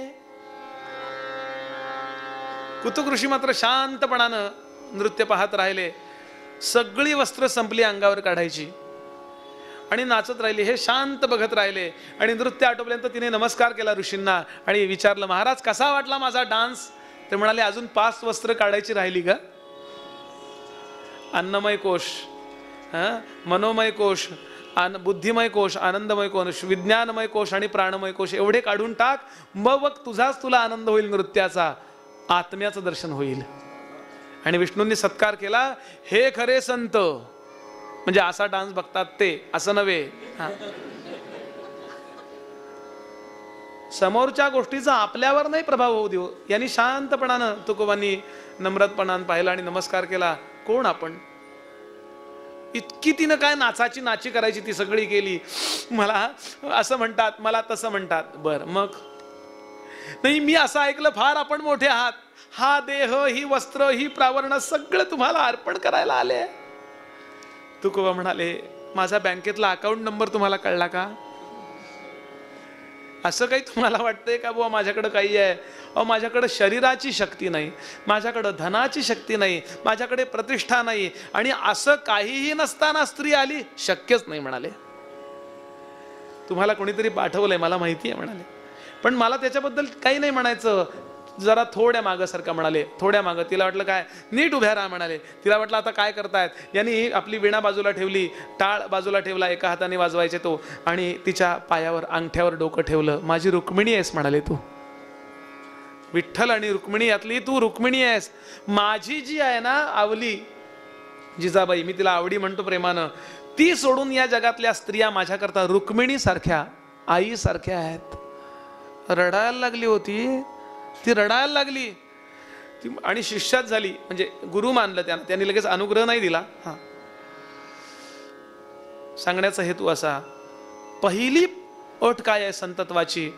कुतुक ऋषी मात्र शांतपणानं नृत्य पाहत राहिले. सगळी वस्त्र संपली अंगावर काढायची आणि नाचत राहिली. हे शांत बघत राहिले आणि नृत्य आटोपल्यानंतर तिने नमस्कार केला ऋषींना आणि विचारलं, महाराज कसा वाटला माझा डान्स? ते म्हणाले, अजून 5 वस्त्र काढायची राहिली का? अन्नमय कोश, मनोमय कोश, बुद्धिमय कोश, आनंदमय कोश, विज्ञानमय कोश आणि प्राणमय कोश एवढे काढून टाक. मग तुझाच तुला आनंद होईल, नृत्याचा, आत्म्याचं दर्शन होईल. आणि विष्णूंनी सत्कार केला. हे खरे संत, म्हणजे असा डान्स बघतात ते, असं नव्हे. समोरच्या गोष्टीचा आपल्यावर नाही प्रभाव होऊ देऊ. यांनी शांतपणानं तुकोबांनी नम्रतपणानं पाहिला आणि नमस्कार केला. कोण आपण? इतकी तिनं काय नाचाची नाची करायची ती सगळी केली. मला असं म्हणतात, मला तसं म्हणतात. बर मग नाही, मी असं ऐकलं फार आपण मोठे आहात. हा देह, ही वस्त्र, ही प्रावरण सगळं तुम्हाला अर्पण करायला आले. तुकोबा म्हणाले, माझा बँकेतला अकाउंट नंबर तुम्हाला कळला का? असं काही तुम्हाला वाटतंय का बुवा माझ्याकडे काही आहे? अहो, माझ्याकडे शरीराची शक्ती नाही, माझ्याकडे धनाची शक्ती नाही, माझ्याकडे प्रतिष्ठा नाही, आणि असं काहीही नसताना स्त्री आली, शक्यच नाही म्हणाले. तुम्हाला कोणीतरी पाठवलंय मला माहिती आहे म्हणाले, पण मला त्याच्याबद्दल काही नाही म्हणायचं. जरा थोड्या मागं सारखं म्हणाले. थोड्या मागं. तिला वाटलं काय, नीट उभ्या राहा म्हणाले. तिला वाटलं आता काय करतायत. यांनी आपली वीणा बाजूला ठेवली, टाळ बाजूला ठेवला, एका हाताने वाजवायचे तो, आणि तिच्या पायावर, अंगठ्यावर डोकं ठेवलं. माझी रुक्मिणी आहेस म्हणाले तू. विठ्ठल आणि रुक्मिणी यातली तू रुक्मिणी आहेस. माझी जी आहे ना आवली, जिजाबाई, मी तिला आवडी म्हणतो प्रेमानं, ती सोडून या जगातल्या स्त्रिया माझ्याकरता रुक्मिणी सारख्या, आई सारख्या आहेत. रडायला लागली होती ती, रडायला लागली ती, आणि शिष्यात झाली. म्हणजे गुरु मानलं त्यांना, त्यांनी लगेच अनुग्रह नाही दिला. सांगण्याचा हेतू असा, पहिली अट काय आहे संतत्वाची?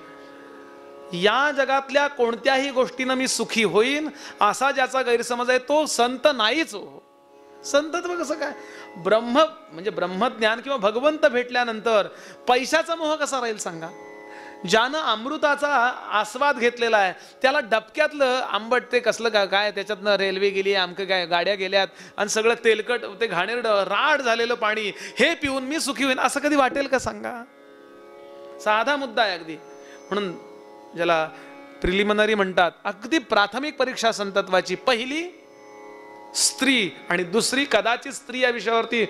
या जगातल्या कोणत्याही गोष्टीनं मी सुखी होईन असा ज्याचा गैरसमज आहे तो संत नाहीच हो. संतत्व कसं काय? म्हणजे ब्रह्मज्ञान किंवा भगवंत भेटल्यानंतर पैशाचा मोह कसा राहील सांगा? ज्यानं अमृताचा आस्वाद घेतलेला आहे त्याला डबक्यातलं आंबट ते कसलं काय, त्याच्यातनं रेल्वे गेली, आमकं काय, गाड्या गेल्यात, आणि सगळं तेलकट, ते घाणेरडं राड झालेलं पाणी हे पिऊन मी सुखी होईन असं कधी वाटेल का सांगा? साधा मुद्दा आहे अगदी. म्हणून ज्याला प्रिलिमिनरी म्हणतात, अगदी प्राथमिक परीक्षा संतत्वाची, पहिली स्त्री आणि दुसरी कदाचित स्त्री या विषयावरती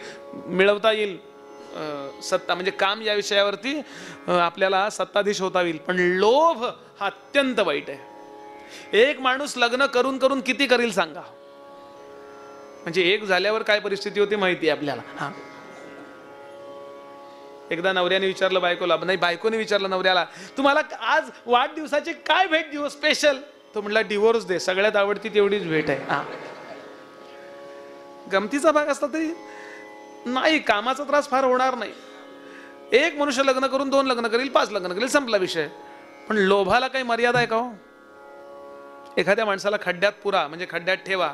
मिळवता येईल सत्ता, म्हणजे काम या विषयावरती आपल्याला सत्ताधीश होता येईल. पण लोभ हा अत्यंत वाईट आहे. एक माणूस लग्न करून करून किती करील सांगा? म्हणजे एक झाल्यावर काय परिस्थिती होती माहिती आहे आपल्याला. एकदा नवऱ्याने विचारलं बायकोला, नाही बायकोने विचारलं नवऱ्याला, तुम्हाला आज वाढदिवसाची काय भेट देऊ स्पेशल? तो म्हटला डिवोर्स दे, सगळ्यात आवडती तेवढीच भेट आहे. गमतीचा भाग असता तरी नाही, कामाचा त्रास फार होणार नाही. एक मनुष्य लग्न करून 2 लग्न करेल, 5 लग्न करेल, संपला विषय. पण लोभाला काही मर्यादा आहे का हो? एखाद्या माणसाला खड्ड्यात पुरा, म्हणजे खड्ड्यात ठेवा,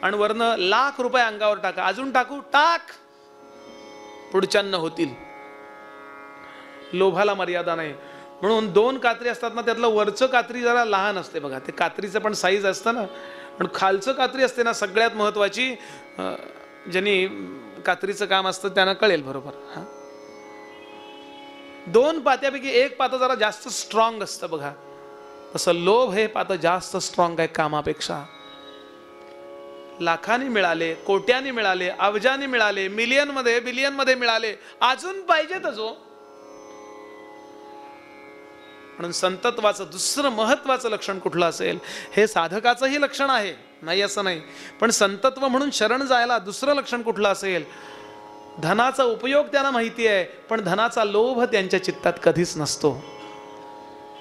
आणि वरनं लाख रुपये अंगावर टाका, अजून टाकू, टाक, पुढच्यांना होतील. लोभाला मर्यादा नाही. म्हणून 2 कात्री असतात ना, त्यातलं वरचं कात्री जरा लहान असते बघा, ते कात्रीचं पण साईज असतं ना, पण खालचं कात्री असते ना सगळ्यात महत्वाची. ज्यांनी कात्रीचं काम असतं त्यांना कळेल बरोबर. 2 पात्यापैकी 1 पातं जरा जास्त स्ट्रॉंग असतं बघा, तसं लोभ हे पातं जास्त स्ट्रॉंग आहे कामापेक्षा. लाखांनी मिळाले, कोट्यांनी मिळाले, अब्जांनी मिळाले, मिलियन मध्ये, बिलियन मध्ये मिळाले, अजून पाहिजेतच हो. म्हणून संतत्वाचं दुसरं महत्वाचं लक्षण कुठलं असेल? हे साधकाचंही लक्षण आहे, नाही असं नाही, पण संतत्व म्हणून शरण जायला दुसरं लक्षण कुठलं असेल? धनाचा उपयोग त्यांना माहिती आहे, पण धनाचा लोभ त्यांच्या चित्तात कधीच नसतो.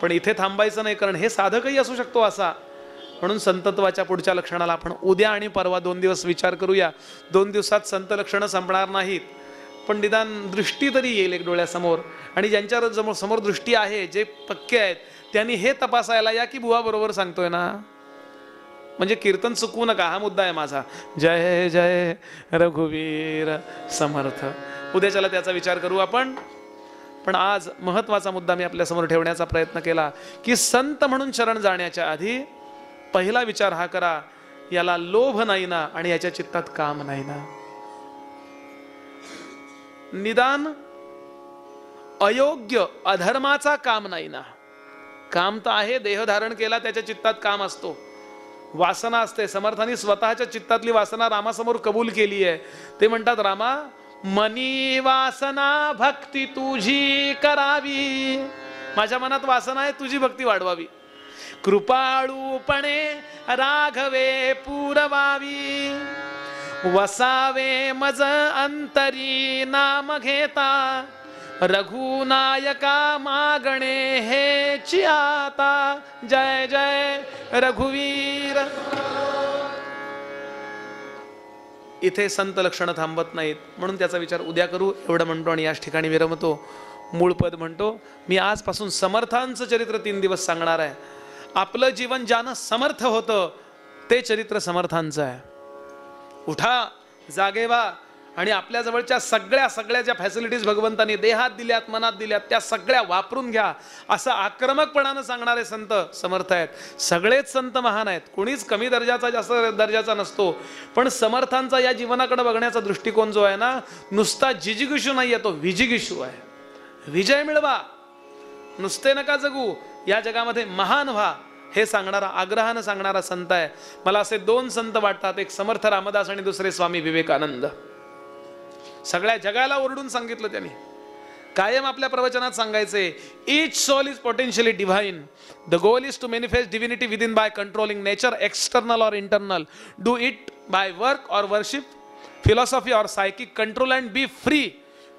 पण इथे थांबायचं नाही, कारण हे साधकही असू शकतो असा. म्हणून संतत्वाच्या पुढच्या लक्षणाला आपण उद्या आणि परवा 2 दिवस विचार करूया. 2 दिवसात संत लक्षणं संपणार नाहीत, पण निदान दृष्टी तरी येईल एक डोळ्यासमोर. आणि ज्यांच्या समोर दृष्टी आहे, जे पक्के आहेत, त्यांनी हे तपासायला या की बुवा बरोबर सांगतोय ना. म्हणजे कीर्तन चुकवू नका, हा मुद्दा आहे माझा. जय जय रघुवीर समर्थ. उद्याच्याला त्याचा विचार करू आपण. पण आज महत्वाचा मुद्दा मी आपल्या समोर ठेवण्याचा प्रयत्न केला की संत म्हणून शरण जाण्याच्या आधी पहिला विचार हा करा, याला लोभ नाही ना आणि याच्या चित्तात काम नाही ना. निदान अयोग्य अधर्माचा काम नाही ना. काम तर आहे, देह धारण केला त्याच्या चित्तात काम असतो, वासना असते. समर्थांनी स्वतःच्या चित्तातली वासना रामासमोर कबूल केली आहे. ते म्हणतात, रामा मनी वासना भक्ती तुझी करावी, माझ्या मनात वासना आहे तुझी भक्ती वाढवावी. कृपाळूपणे राघवे पुरवावी, वसावे मज अंतरी नाम घेता, रघुनायका मागणे हेची आता. जय जय रघुवीर. इथे संत लक्षणं थांबत नाहीत, म्हणून त्याचा विचार उद्या करू एवढं म्हणतो आणि याच ठिकाणी विरमतो. मूळ पद म्हणतो, मी आजपासून समर्थांचं चरित्र 3 दिवस सांगणार आहे. आपलं जीवन ज्यानं समर्थ होतं ते चरित्र समर्थांचं आहे. उठा, जागे व्हा आणि आपल्या जवळच्या सगळ्या ज्या फॅसिलिटीज भगवंतांनी देहात दिल्यात, मनात दिल्यात, त्या सगळ्या वापरून घ्या, असं आक्रमकपणानं सांगणारे संत समर्थ आहेत. सगळेच संत महान आहेत, कोणीच कमी दर्जाचा जास्त दर्जाचा नसतो. पण समर्थांचा या जीवनाकडे बघण्याचा दृष्टिकोन जो आहे ना, नुसता जिजिगिषू नाही आहे, तो विजिगिषू आहे. विजय मिळवा, नुसते नका जगू, या जगामध्ये महान व्हा, हे सांगणारा, आग्रहानं सांगणारा संत आहे. मला असे 2 संत वाटतात, एक समर्थ रामदास आणि दुसरे स्वामी विवेकानंद. सगळ्या जगाला ओरडून सांगितलं त्यांनी. कायम आपल्या प्रवचनात सांगायचे, each soul is potentially divine. The goal is to manifest divinity within by controlling nature, external or internal. Do it by work or worship, philosophy or psychic control and be free.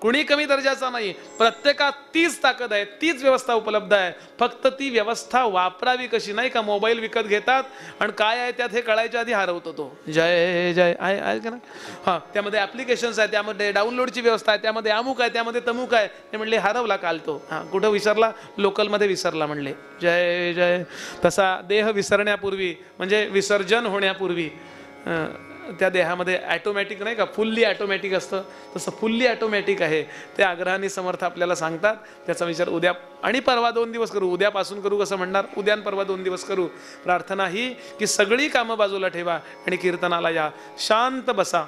कुणी कमी दर्जाचा नाही, प्रत्येकात तीच ताकद आहे, तीच व्यवस्था उपलब्ध आहे. फक्त ती व्यवस्था वापरावी कशी. नाही का मोबाईल विकत घेतात आणि काय आहे त्यात हे कळायच्या आधी हरवतो तो. जय जय आहे का ना. हां, त्यामध्ये ॲप्लिकेशन्स आहे, त्यामध्ये डाउनलोडची व्यवस्था आहे, त्यामध्ये अमुक आहे, त्यामध्ये तमुक आहे. ते म्हणले हरवला काल तो. हां, कुठं विसरला, लोकलमध्ये विसरला म्हणले. जय जय. तसा देह विसरण्यापूर्वी म्हणजे विसर्जन होण्यापूर्वी त्या देहामध्ये ॲटोमॅटिक नाही का, फुल्ली ॲटोमॅटिक असतं, तसं फुल्ली ॲटोमॅटिक आहे. ते आग्रहाने समर्थ आपल्याला सांगतात. त्याचा विचार उद्या आणि परवा 2 दिवस करू. उद्यापासून करू कसं म्हणणार, उद्या आणि परवा 2 दिवस करू. प्रार्थना ही की सगळी कामं बाजूला ठेवा आणि कीर्तनाला या, शांत बसा.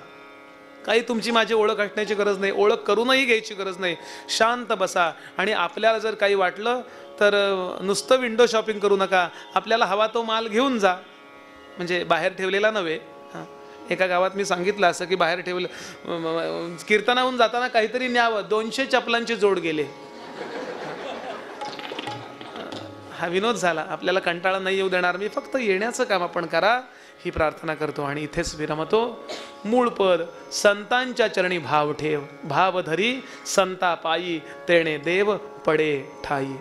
काही तुमची माझी ओळख असण्याची गरज नाही, ओळख करूनही घ्यायची गरज नाही. शांत बसा आणि आपल्याला जर काही वाटलं तर नुसतं विंडो शॉपिंग करू नका. आपल्याला हवा तो माल घेऊन जा, म्हणजे बाहेर ठेवलेला नव्हे. एका गावात मी सांगितलं असं की बाहेर ठेवलं, कीर्तनाहून जाताना काहीतरी न्यावं, 200 चपलांची जोड गेले. हा विनोद झाला. आपल्याला कंटाळा नाही येऊ देणार मी, फक्त येण्याचं काम आपण करा ही प्रार्थना करतो आणि इथेच विरमतो. मूळ पद, संतांच्या चरणी भाव ठेव, भाव धरी संता पायी, तेणे देव पडे ठाई.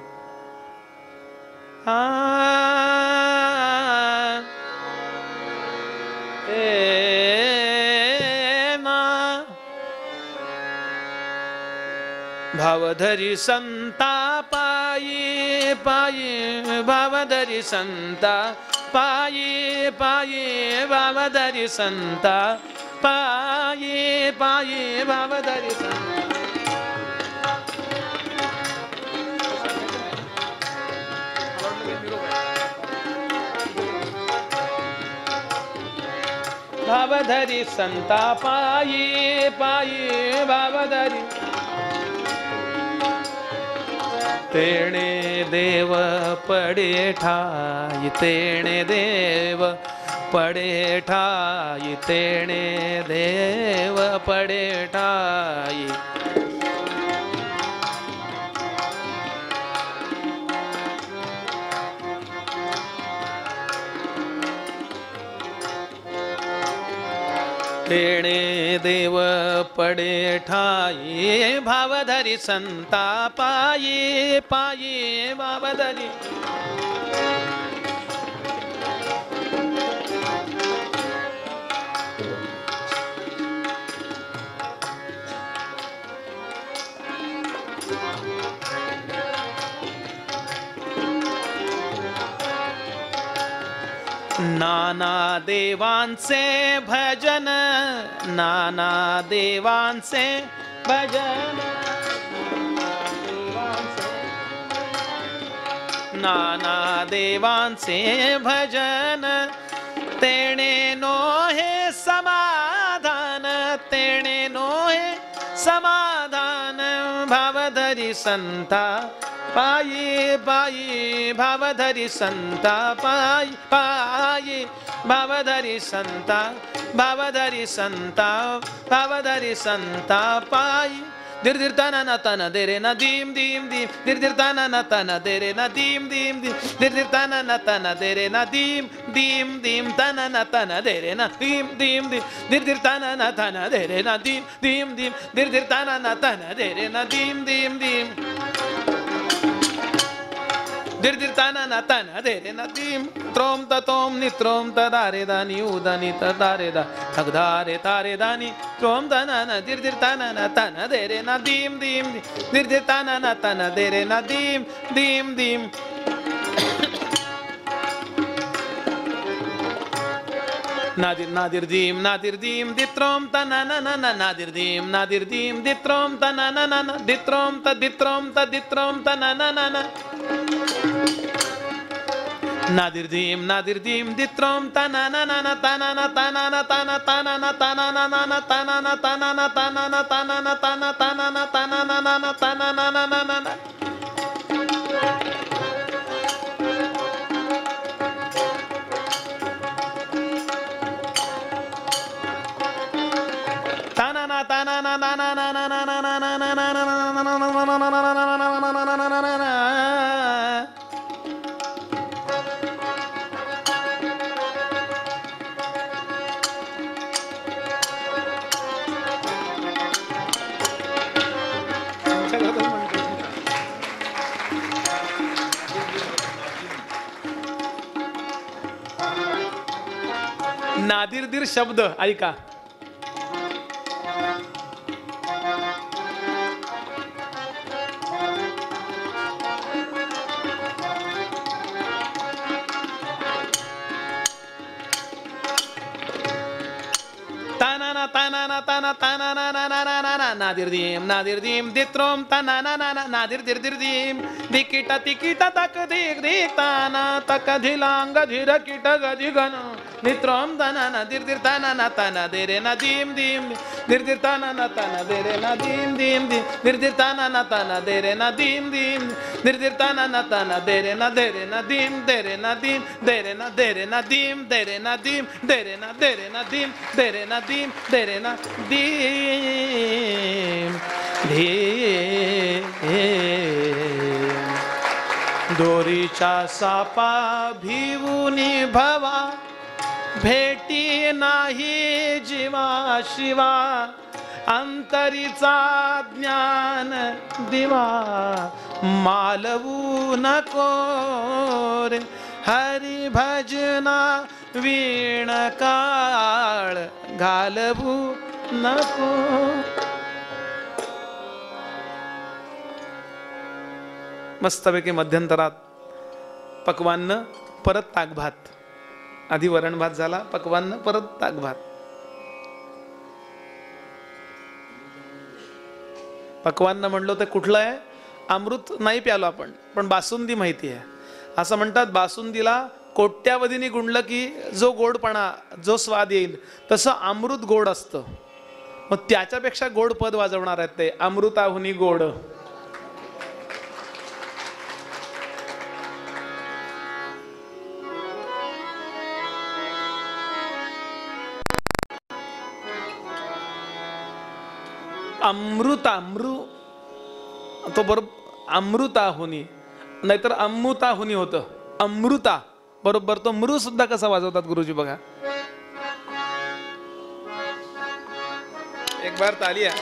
भावधरी संता पायी पायी, भावधरी संता पायी पायी, भावधरी संता पायी पायी, भावधरी संता. भावधरी संता पायी पायी, भावधरी तेणे देव पडे ठाई, तेणे देव पडे ठाई, तेणे देव पडे ठाई. तेणे देव पडे ठाई, भावधरी संता पायी पायी, भावधरी. नाना देवांचे भजन, नाना देवांचे भजन, नाना देवांचे भजन, तेणे नोहे समाधान, तेणे नोहे समाधान, भावधरी संता पायी पायी, भावधरी संता पायी पायी, भावधरी संता भावधारी पायी दिरदिरताना नताना देरे ना दीम दीम दीम दिरदिरताना नताना देरे ना दीम दीम दीम दिरदिरताना नताना देरे ना दीम दीम दीम ताना नताना देरे ना दीम दीम दीम दिरदिरताना नताना देरे ना दीम दीम दीम दिरदिरताना नताना देरे ना दीम दीम दीम दिरदिरताना नताना देरे ना दीम त्रोम ततोम नित्रोम तदारे दानी उदानी तदारे दा ठगदारे तारे दानी त्रोम तनाना दिरदिरताना नताना देरे ना दीम दीम दिरदिरताना नताना देरे ना दीम दीम दीम नादिर दीम दित्रोम तनाना नादिर दीम दित्रोम तनाना दित्रोम तनाना नादिर दीम दित्रोम तनाना तानाना तानाना ताना तानाना तानाना तानाना तानाना तानाना तानाना ताना तानाना तानाना तानाना नादिरदीर शब्द ऐका. नादिर दीम दित्रोम ताना नादिर दीम दिकिटा तिकिटा तक दिक दिक ताना तक धिलांग धीर किट गधि गण नित्रोम ताना दिर ताना ताना देरे ना दीम दीम दिर ताना ताना देरे ना दीम दीम दिर ताना ताना देरे ना दीम दीम दिर ताना ताना देरे ना दीम देरे ना दीम देरे ना दीम देरे ना दीम देरे ना दीम देरे ना दीम देरे ना दीम दोरीच्या सापा भिवूनी भवा भेटी नाही जीवा शिवा अंतरीचा ज्ञान दिवा मालवू नको रे हरी भजना वीण काळ घालवू नको. मस्तपैकी मध्यंतरात पक्वान्न परत ताक भात. आधी वरण भात झाला, पक्वान्न परत ताक भात. पक्वान्न म्हणलो तर कुठलं आहे? अमृत नाही प्यालो आपण, पण बासुंदी माहिती आहे. असं म्हणतात बासुंदीला कोट्यावधीने गुंडलं की जो गोडपणा जो स्वाद येईल तसं अमृत गोड असतं. मग त्याच्यापेक्षा गोड पद वाजवणार आहेत ते अमृताहुनी गोड. तो बरोबर अमृताहुनी, नाहीतर अमृताहुनी होतं. अमृता बरोबर. तो मृ सुद्धा कसा वाजवतात गुरुजी बघा. एक बार तालिया.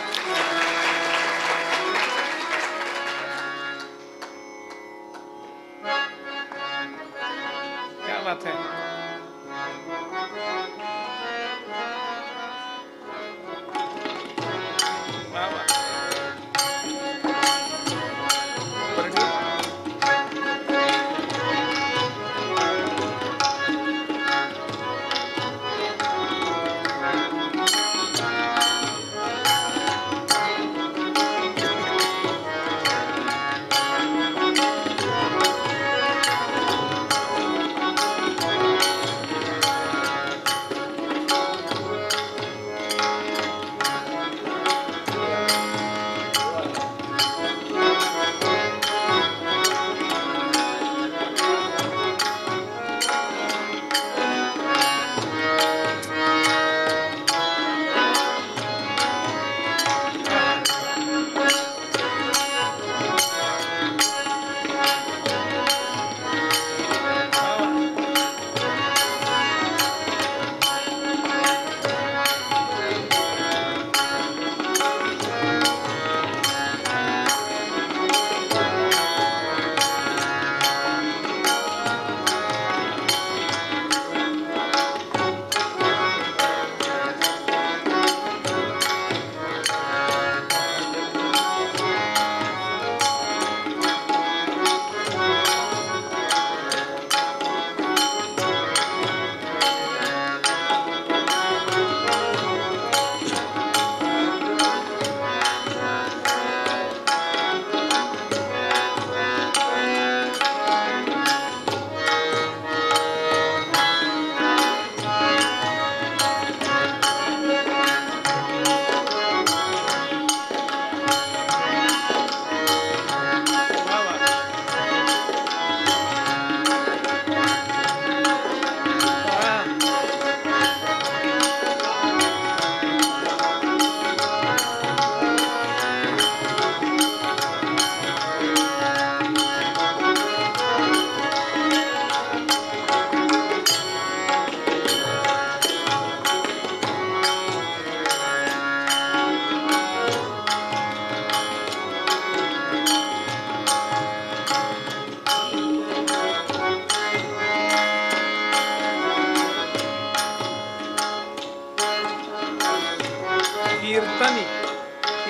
क्या बात है.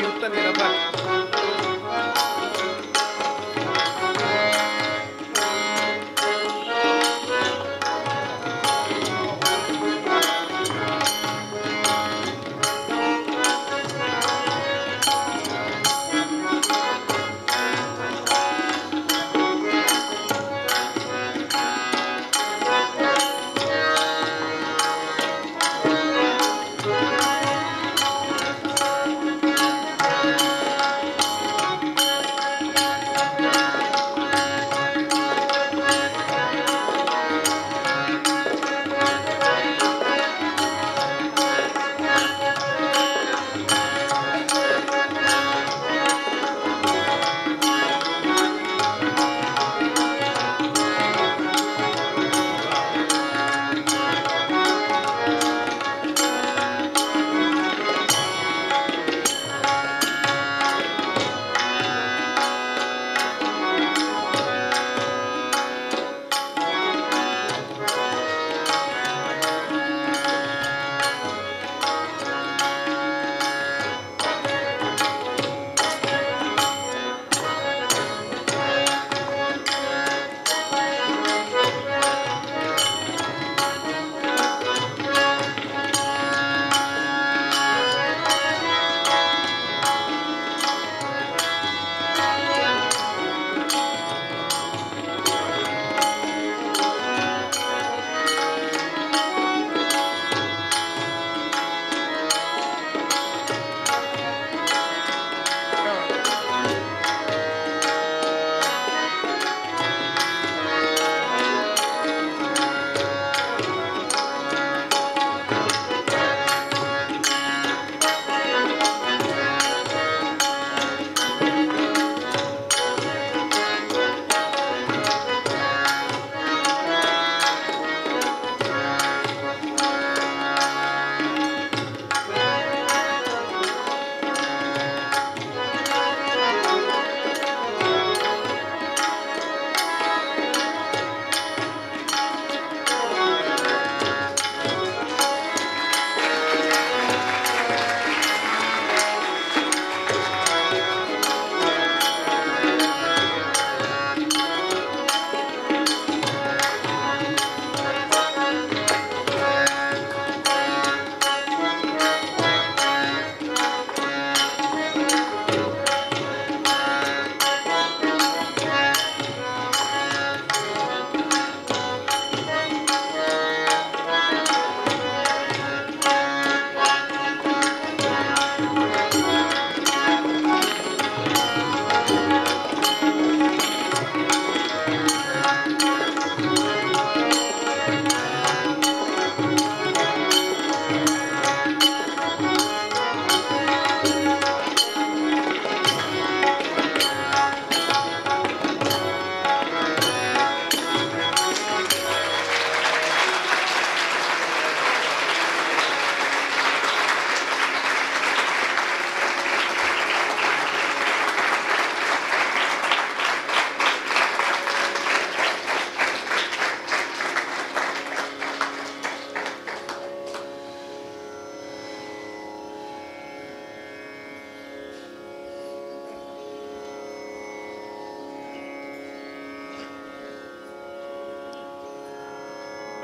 नियुक्त निरपराध.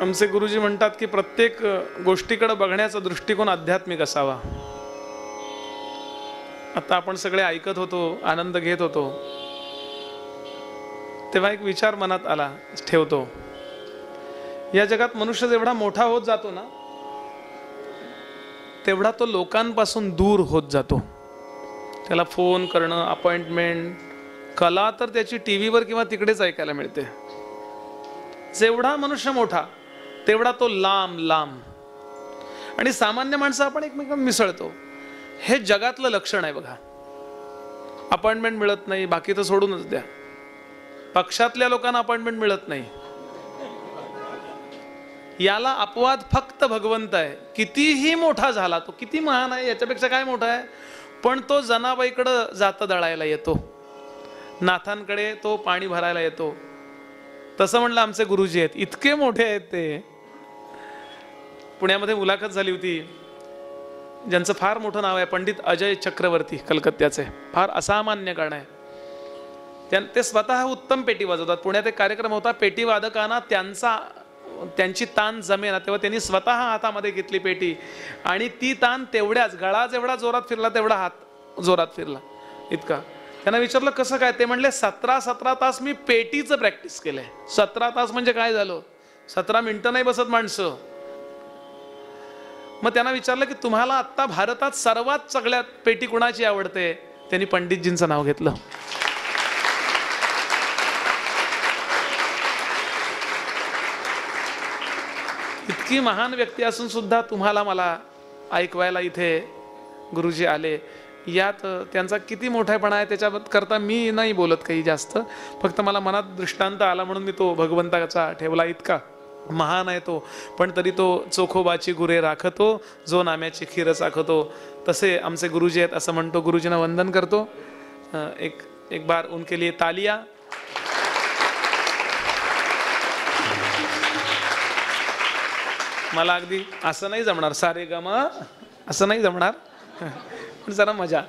आमचे गुरुजी म्हणतात की प्रत्येक गोष्टीकडे बघण्याचा दृष्टिकोन आध्यात्मिक असावा. आता आपण सगळे ऐकत होतो, आनंद घेत होतो, तेव्हा एक विचार मनात आला, ठेवतो. या जगात मनुष्य जेवढा मोठा होत जातो ना, तेवढा तो लोकांपासून दूर होत जातो. त्याला फोन करणं, अपॉइंटमेंट, कला तर त्याची टीव्हीवर किंवा तिकडेच ऐकायला मिळते. जेवढा मनुष्य मोठा तेवढा तो लांब लांब. आणि सामान्य माणसं आपण एकमेकांना मिसळतो. हे जगातलं लक्षण आहे बघा. अपॉइंटमेंट मिळत नाही, बाकी तर सोडूनच द्या. पक्षातल्या लोकांना अपॉइंटमेंट मिळत नाही. याला अपवाद फक्त भगवंत आहे. कितीही मोठा झाला तो, किती महान आहे, याच्यापेक्षा काय मोठा आहे, पण तो जनाबाईकडे जात दळायला येतो, नाथांकडे तो पाणी भरायला येतो. तसं म्हणलं आमचे गुरुजी आहेत, इतके मोठे आहेत ते. पुण्यामध्ये मुलाखत झाली होती. ज्यांचं फार मोठं नाव आहे, पंडित अजय चक्रवर्ती, कलकत्त्याचे, फार असामान्य गाणं आहे. ते स्वतः उत्तम पेटी वाजवतात. पुण्यात एक कार्यक्रम होता, पेटी वादकांना त्यांची तान जमेना तेव्हा त्यांनी स्वतः हातामध्ये घेतली पेटी आणि ती तान तेवढ्याच, गळा जेवढा जोरात फिरला तेवढा हात जोरात फिरला इतका. त्यांना विचारलं कसं काय, ते म्हणले 17 तास मी पेटीचं प्रॅक्टिस केलंय. 17 तास म्हणजे काय झालं, 17 मिनिटं नाही बसत माणसं. मग त्यांना विचारलं की तुम्हाला आत्ता भारतात सर्वात सगळ्यात पेटी कुणाची आवडते, त्यांनी पंडितजींचं नाव घेतलं. इतकी महान व्यक्ती असून सुद्धा तुम्हाला मला ऐकवायला इथे गुरुजी आले, यात त्यांचा किती मोठेपणा आहे त्याच्याकरता मी नाही बोलत काही जास्त. फक्त मला मनात दृष्टांत आला म्हणून मी तो भगवंताचा ठेवला. इतका महान आहे तो, पण तरी तो चोखोबाची गुरे राखतो, जो नाम्याची खीर चाखतो. तसे आमचे गुरुजी आहेत असं म्हणतो. गुरुजींना वंदन करतो. एक बार उनके लिए तालिया. मला अगदी असं नाही जमणार, सारे गम असं नाही जमणार, पण जरा मजा.